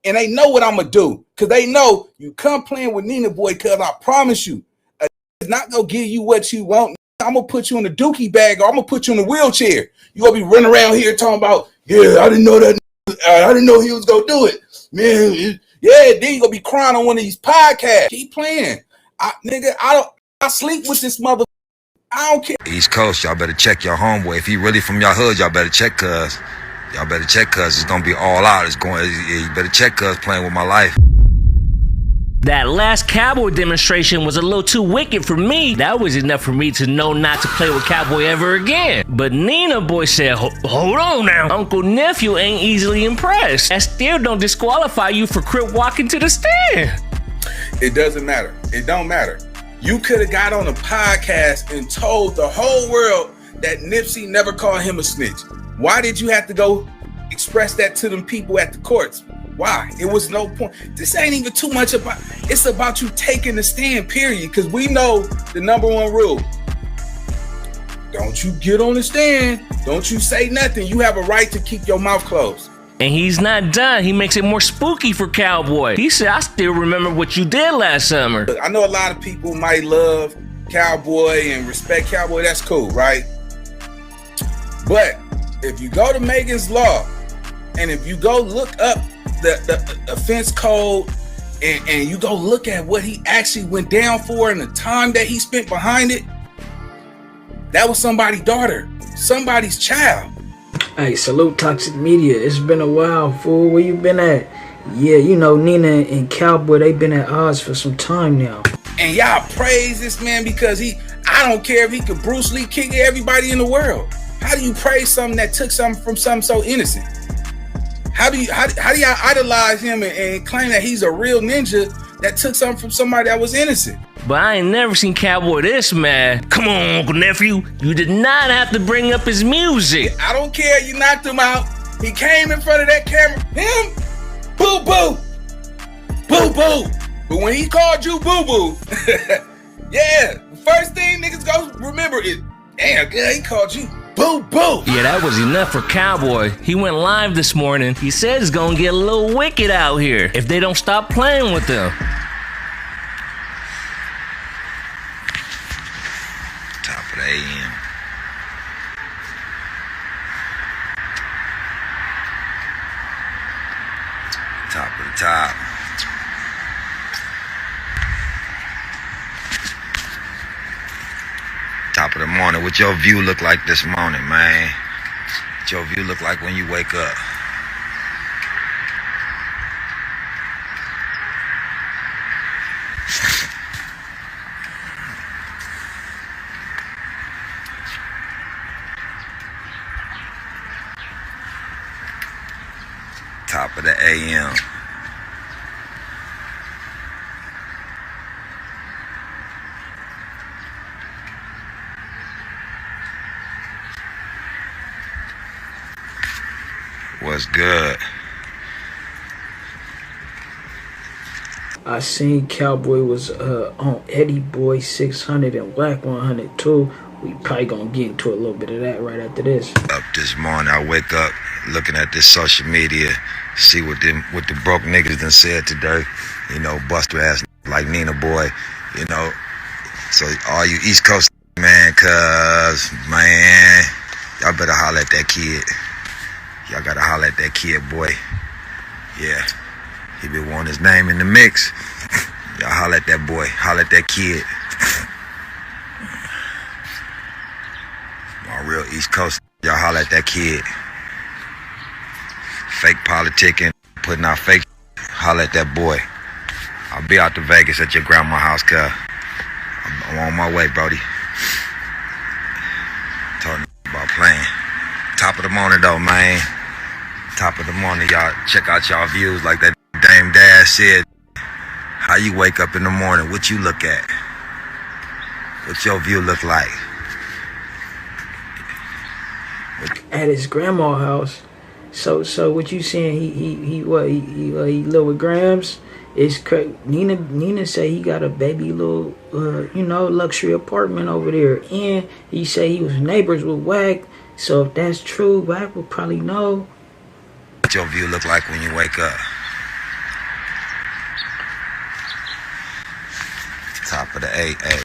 And they know what I'm going to do. Because they know you come playing with Nina Boy, because I promise you, it's not going to give you what you want. I'm going to put you in a dookie bag, or I'm going to put you in a wheelchair. You're going to be running around here talking about, yeah, I didn't know that. I didn't know he was going to do it. Man, yeah, then you're going to be crying on one of these podcasts. Keep playing. I sleep with this mother. I don't care. East Coast, y'all better check your homeboy. If he really from your hood, y'all better check, cuz. Y'all better check, cuz. It's going to be all out. You better check, cuz, playing with my life. That last Cowboy demonstration was a little too wicked for me. That was enough for me to know not to play with Cowboy ever again. But Nina Boy said, hold on now. Uncle Nephew ain't easily impressed. That still don't disqualify you for crip walking to the stand. It doesn't matter. It don't matter. You could have got on a podcast and told the whole world that Nipsey never called him a snitch. Why did you have to go express that to them people at the courts? Why? It was no point. This ain't even too much about, it's about you taking the stand, period. Because we know the number one rule. Don't you get on the stand. Don't you say nothing. You have a right to keep your mouth closed. And he's not done. He makes it more spooky for Cowboy. He said, I still remember what you did last summer. I know a lot of people might love Cowboy and respect Cowboy. That's cool, right? But if you go to Megan's Law, and if you go look up the offense code, and you go look at what he actually went down for and the time that he spent behind it, that was somebody's daughter, somebody's child. Hey, salute Toxic Media. It's been a while, fool. Where you been at? Yeah, you know, Nina and Cowboy, they been at odds for some time now. And y'all praise this man because I don't care if he could Bruce Lee kick everybody in the world. How do you praise something that took something from something so innocent? How do y'all idolize him and claim that he's a real ninja that took something from somebody that was innocent? But I ain't never seen Cowboy this mad. Come on, Uncle Nephew. You did not have to bring up his music. I don't care. You knocked him out. He came in front of that camera. Him? Boo boo. Boo boo. But when he called you boo boo, yeah, the first thing niggas go remember is, damn, girl, he called you boo boo. Yeah, that was enough for Cowboy. He went live this morning. He said it's gonna get a little wicked out here if they don't stop playing with them. Top of the AM. Top of the top. Top of the morning. What your view look like this morning, man? What your view look like when you wake up? Top of the AM. What's good? I seen Cowboy was on Eddie Boy 600 and Wack 100 too. We probably gonna get into a little bit of that right after this. Up this morning, I wake up looking at this social media, see what the broke niggas done said today. You know, buster ass like Nina Boy. You know, so all you East Coast man, cuz man, y'all better holler at that kid. Y'all gotta holler at that kid, boy. Yeah, he been wanting his name in the mix. Y'all holler at that boy, holler at that kid. On real East Coast, y'all holler at that kid. Fake politicking, putting out fake, holler at that boy. I'll be out to Vegas at your grandma's house, cuz. I'm on my way, Brody. Talking about playing. Top of the morning, though, man. Top of the morning, y'all. Check out y'all views like that Dame Dash said. How you wake up in the morning? What you look at? What your view look like? At his grandma's house. So what you saying? He live with Grams? It's crazy. Nina say he got a baby little luxury apartment over there, and he say he was neighbors with Wack. So if that's true, Wack will probably know. What your view look like when you wake up? for the AA.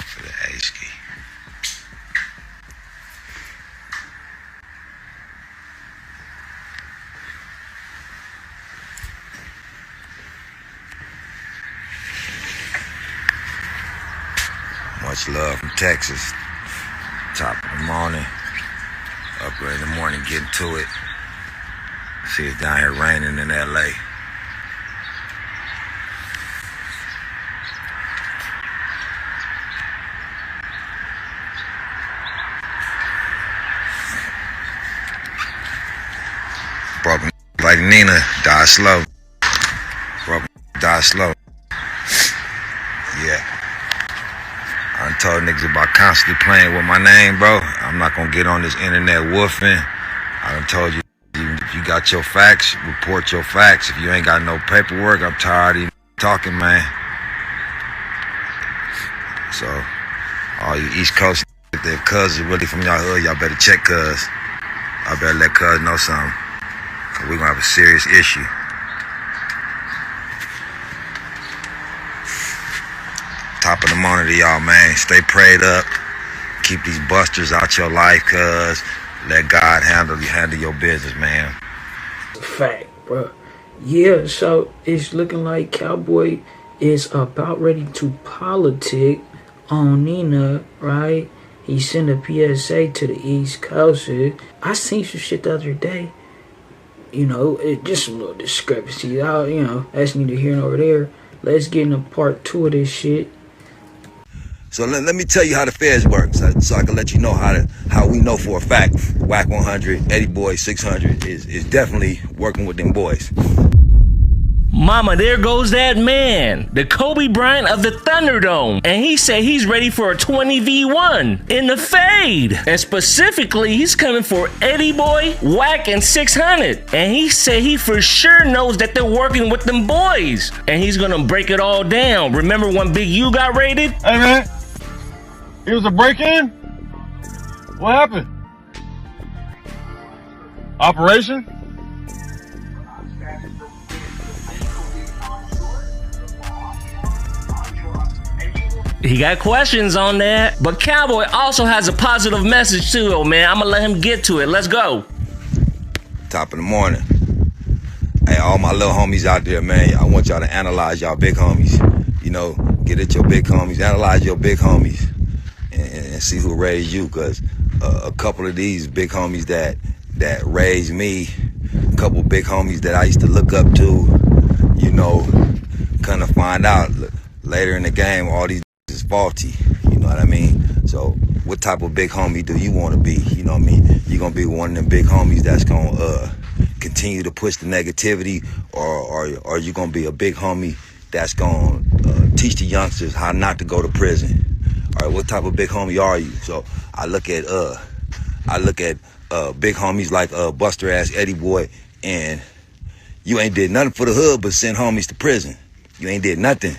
For the A-ski. Much love from Texas. Top of the morning. Up early in the morning, getting to it. See it's down here raining in LA. Broken like Nina, die slow. Broken, die slow. Yeah. I done told niggas about constantly playing with my name, bro. I'm not gonna get on this internet woofing. I done told you, if you got your facts, report your facts. If you ain't got no paperwork, I'm tired of you talking, man. So, all you East Coast, if their cuz is really from y'all hood, y'all better check cuz. I better let cuz know something. Cause we gonna have a serious issue. Top of the morning to y'all, man. Stay prayed up. Keep these busters out your life, cuz. Let God handle your business, man. Fact, bro. Yeah, so it's looking like Cowboy is about ready to politic on Nina, right? He sent a PSA to the East Coast. I seen some shit the other day. You know, it just some little discrepancy. You know, that's neither here nor there. Let's get into part 2 of this shit. So let me tell you how the feds work, so I can let you know how we know for a fact Wack 100, Eddie Boy 600 is definitely working with them boys. Mama, there goes that man, the Kobe Bryant of the Thunderdome. And he said he's ready for a 20v1 in the fade. And specifically, he's coming for Eddie Boy, Wack, and 600. And he said he for sure knows that they're working with them boys. And he's gonna break it all down. Remember when Big U got raided? Hey man, it was a break-in? What happened? Operation? He got questions on that. But Cowboy also has a positive message too, oh man. I'm gonna let him get to it. Let's go. Top of the morning. Hey, all my little homies out there, man. I want y'all to analyze y'all big homies. You know, get at your big homies, analyze your big homies, and see who raised you. Cause a couple of these big homies that raised me, a couple big homies that I used to look up to, you know, kind of find out later in the game all these is faulty. You know what I mean? So what type of big homie do you want to be? You know what I mean? You gonna be one of them big homies that's gonna continue to push the negativity, or you gonna be a big homie that's gonna teach the youngsters how not to go to prison? All right, what type of big homie are you? So I look at big homies like Buster ass Eddie Boy, and you ain't did nothing for the hood but send homies to prison. You ain't did nothing.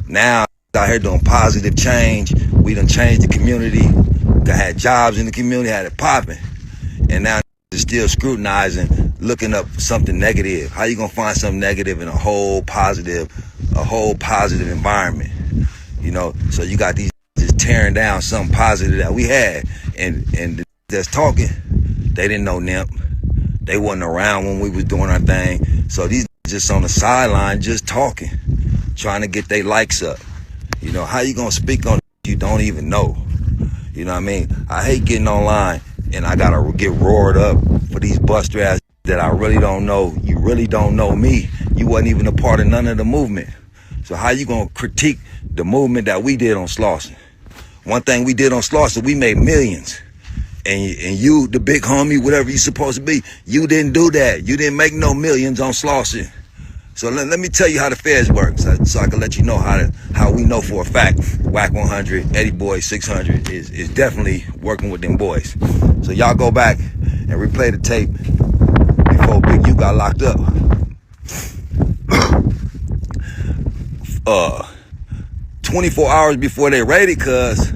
Now out here doing positive change. We done changed the community. Had jobs in the community, had it popping, and now they're still scrutinizing, looking up something negative. How you gonna find something negative in a whole positive environment? You know, so you got these just tearing down something positive that we had, and that's talking. They didn't know NIMP. They wasn't around when we was doing our thing. So these just on the sideline, just talking, trying to get their likes up. You know, how you gonna speak on you don't even know? You know what I mean? I hate getting online and I gotta get roared up for these buster ass that I really don't know. You really don't know me. You wasn't even a part of none of the movement. So how you gonna critique the movement that we did on Slauson? One thing we did on Slauson, we made millions. And you, the big homie, whatever you supposed to be, you didn't do that. You didn't make no millions on Slauson. So let me tell you how the feds work, so I can let you know how we know for a fact Wack 100, Eddie Boy 600 is definitely working with them boys. So y'all go back and replay the tape before Big U got locked up. 24 hours before they raided, cuz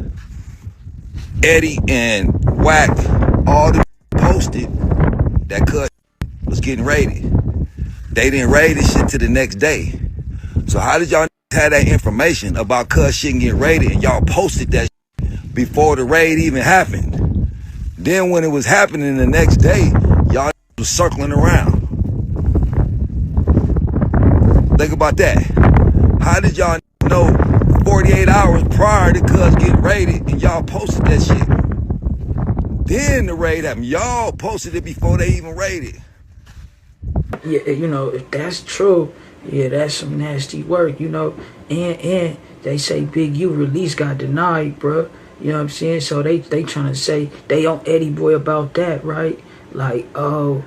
Eddie and Wack, all the posted that Cuz was getting raided. They didn't raid this shit till the next day. So how did y'all have that information about Cuz shit getting raided and y'all posted that shit before the raid even happened? Then when it was happening the next day, y'all was circling around. Think about that. How did y'all know 48 hours prior to Cuz getting raided and y'all posted that shit? Then the raid happened. Y'all posted it before they even raided. Yeah, you know, if that's true, yeah, that's some nasty work, you know. And they say Big U release got denied, bro. You know what I'm saying? So they trying to say they on Eddie Boy about that, right? Like, oh,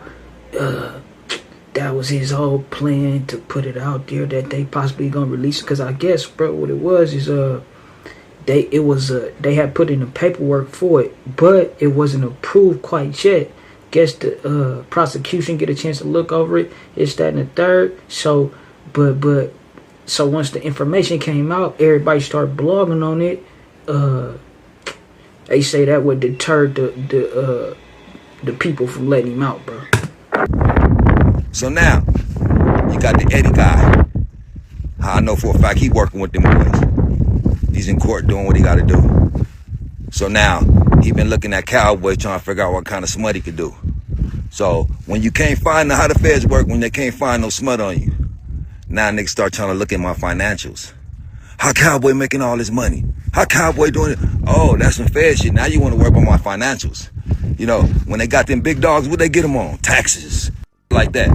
that was his whole plan to put it out there that they possibly gonna release it. Cause I guess, bro, what it was is they had put in the paperwork for it, but it wasn't approved quite yet. Guess the prosecution get a chance to look over it. It's that and the third. So, so once the information came out, everybody started blogging on it. They say that would deter the people from letting him out, bro. So now, you got the Eddie guy. I know for a fact he working with them boys. He's in court doing what he got to do. So now, he been looking at Cowboy trying to figure out what kind of smut he could do. So, when you can't find how the feds work, when they can't find no smut on you, now niggas start trying to look at my financials. How Cowboy making all this money? How Cowboy doing it? Oh, that's some fed shit. Now you want to work on my financials. You know, when they got them big dogs, what they get them on? Taxes. Like that.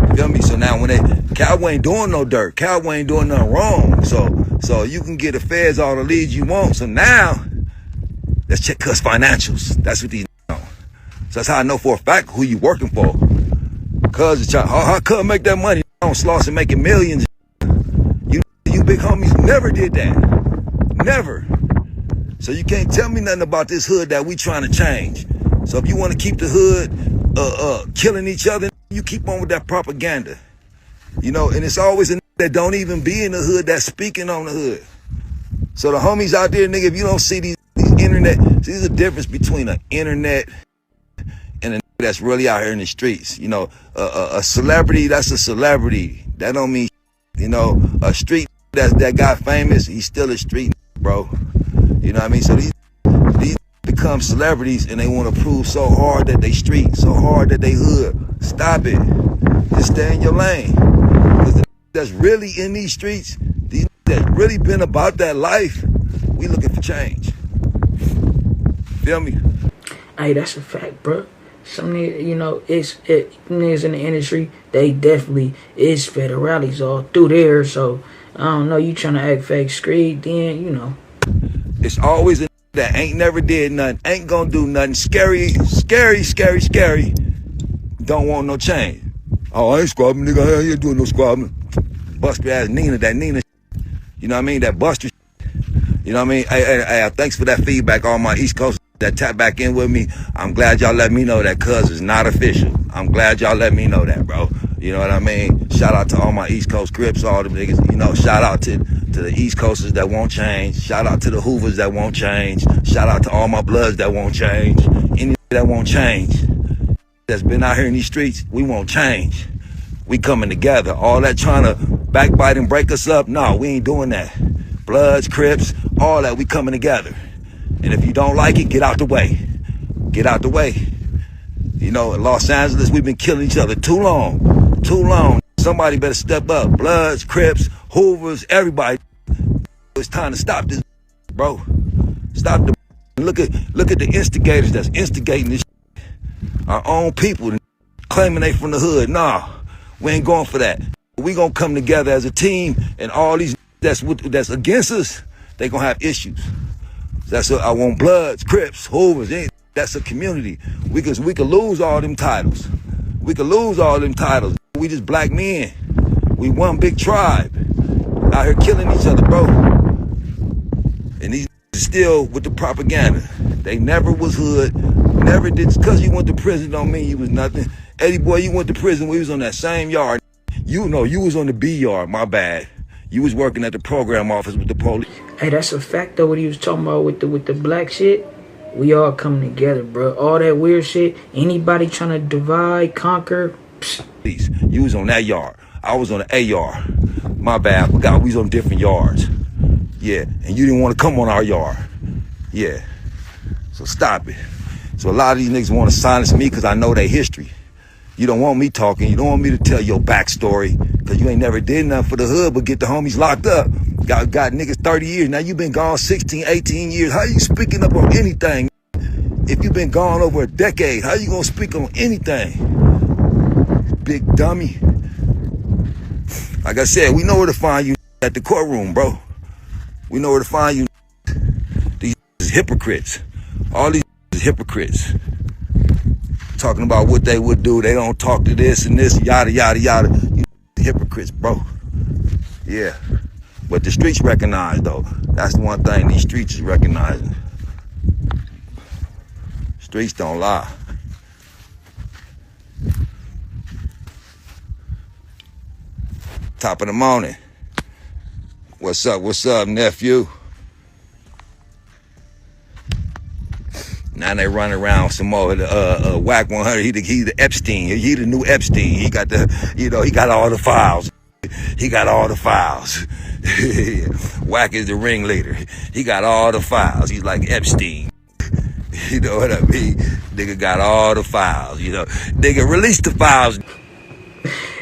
You feel me? So now when Cowboy ain't doing no dirt. Cowboy ain't doing nothing wrong. So you can get the feds all the leads you want. So now, let's check Cuz financials. That's what these on. So that's how I know for a fact who you working for. Cuz is trying, how Cuz make that money on Slauson making millions? You big homies never did that. Never. So you can't tell me nothing about this hood that we trying to change. So if you want to keep the hood killing each other, you keep on with that propaganda. You know, and it's always a that don't even be in the hood that's speaking on the hood. So the homies out there, nigga, if you don't see these internet, see there's a difference between an internet and a that's really out here in the streets. You know, a celebrity, that's a celebrity. That don't mean, you know, a street that got famous, he's still a street, bro. You know what I mean? So these become celebrities and they want to prove so hard that they street, so hard that they hood. Stop it. Just stay in your lane. Because the that's really in these streets, these that really been about that life, we looking for change. Feel me? Hey, that's a fact, bro. Some niggas, you know, niggas in the industry, they definitely is federales all through there. So I don't know, you trying to act fake street, then you know. It's always a that ain't never did nothing, ain't gonna do nothing, scary. Don't want no change. Oh, I ain't squabbing, nigga. I ain't doing no squabbing. Buster ass Nina, that Nina. You know what I mean? That Buster. You know what I mean? Hey, thanks for that feedback. All my East Coast that tap back in with me. I'm glad y'all let me know that Cuz is not official. I'm glad y'all let me know that, bro. You know what I mean? Shout out to all my East Coast Crips, all them niggas. You know, shout out to the East Coasters that won't change. Shout out to the Hoovers that won't change. Shout out to all my Bloods that won't change. Any that won't change. That's been out here in these streets, we won't change. We coming together. All that trying to backbite and break us up, no, we ain't doing that. Bloods, Crips, all that, we coming together. And if you don't like it, get out the way. Get out the way. You know, in Los Angeles, we've been killing each other too long. Too long. Somebody better step up. Bloods, Crips, Hoovers, everybody. It's time to stop this, bro. Stop the. Look at the instigators that's instigating this. Our own people claiming they from the hood. Nah, we ain't going for that. We gonna come together as a team, and all these that's against us, they gonna have issues. That's what I want. Bloods, Crips, Hoovers. That's a community. We could lose all them titles. We could lose all them titles. We just black men. We one big tribe out here killing each other, bro. And these still with the propaganda. They never was hood. Never did. Cause you went to prison don't mean you was nothing. Eddie boy, you went to prison. We was on that same yard. You know, you was on the B yard. My bad. You was working at the program office with the police. Hey, that's a fact though. What he was talking about with the black shit. We all come together, bro. All that weird shit. Anybody trying to divide, conquer. Psh. You was on that yard. I was on the A yard. My bad. I forgot we was on different yards. Yeah, and you didn't want to come on our yard. Yeah. So stop it. So a lot of these niggas want to silence me because I know their history. You don't want me talking. You don't want me to tell your backstory because you ain't never did nothing for the hood but get the homies locked up. Got niggas 30 years. Now you been gone 16, 18 years. How you speaking up on anything? If you been gone over a decade, how you gonna speak on anything? Big dummy. Like I said, we know where to find you at the courtroom, bro. We know where to find you. These hypocrites. All these hypocrites. Talking about what they would do. They don't talk to this and this, yada, yada, yada. You hypocrites, bro. Yeah. But the streets recognize, though. That's the one thing these streets is recognizing. Streets don't lie. Top of the morning. What's up, nephew? Now they running around some more. Wack 100. He the Epstein. He the new Epstein. He got he got all the files. He got all the files. Wack is the ringleader. He got all the files. He's like Epstein. You know what I mean? Nigga got all the files. Nigga release the files.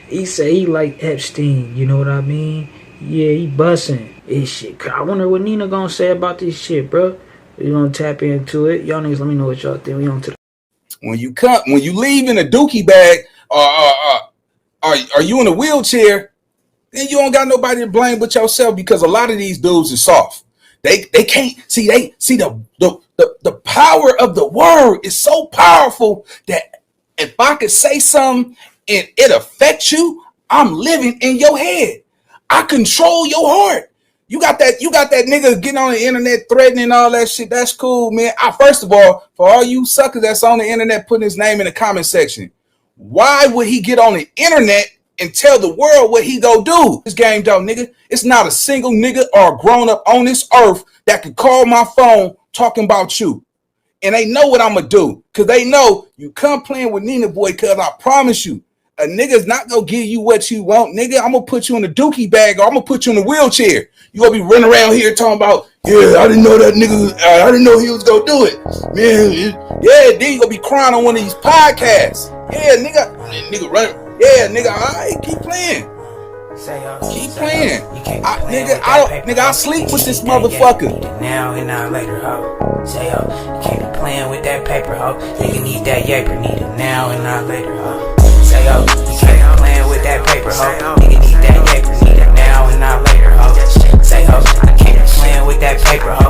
He say he like Epstein. You know what I mean? Yeah, he bussin'. This shit. I wonder what Nina gonna say about this shit, bro. We gonna tap into it. Y'all niggas, let me know what y'all think. We on to the when you leave in a dookie bag, are you in a wheelchair? Then you don't got nobody to blame but yourself because a lot of these dudes are soft. They can't see. They see the power of the word is so powerful that if I could say something and it affects you, I'm living in your head. I control your heart. You got that nigga getting on the internet threatening all that shit. That's cool, man. First of all, for all you suckers that's on the internet putting his name in the comment section, why would he get on the internet and tell the world what he go do? This game though, nigga. It's not a single nigga or grown up on this earth that could call my phone talking about you. And they know what I'm gonna do. Cause they know you come playing with Nina boy, cause I promise you, a nigga's not gonna give you what you want, nigga. I'm gonna put you in a dookie bag or I'm gonna put you in a wheelchair. You gonna be running around here talking about, yeah, I didn't know that nigga, I didn't know he was gonna do it. Man, yeah, then you gonna be crying on one of these podcasts. Yeah, nigga running. Yeah, nigga, all right, keep playing. Keep playing. I sleep with this motherfucker. Now and not later, ho. Say, yo, you can't be playing with that paper, ho. Nigga need that yaper, need it now and not later, ho. Say, yo, you can't be playing with that paper, ho. Nigga need that yaper, need it now and not later, ho. Say, ho, I can't be playing with that paper, ho.